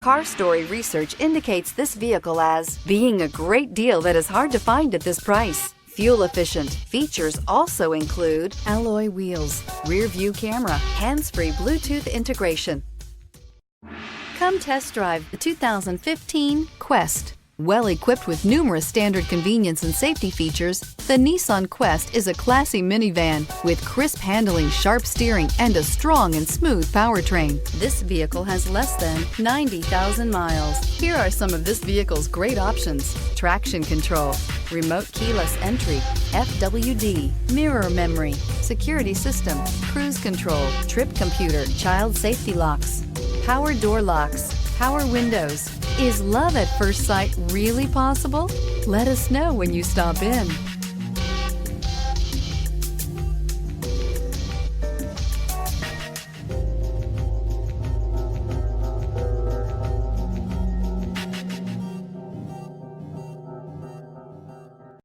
Car Story research indicates this vehicle as being a great deal that is hard to find at this price. Fuel efficient. Features also include alloy wheels, rear view camera, hands-free Bluetooth integration. Come test drive the 2015 Quest. Well equipped with numerous standard convenience and safety features, the Nissan Quest is a classy minivan with crisp handling, sharp steering, and a strong and smooth powertrain. This vehicle has less than 90,000 miles. Here are some of this vehicle's great options: traction control, remote keyless entry, FWD, mirror memory, security system, cruise control, trip computer, child safety locks, power door locks, power windows. Is love at first sight really possible? Let us know when you stop in.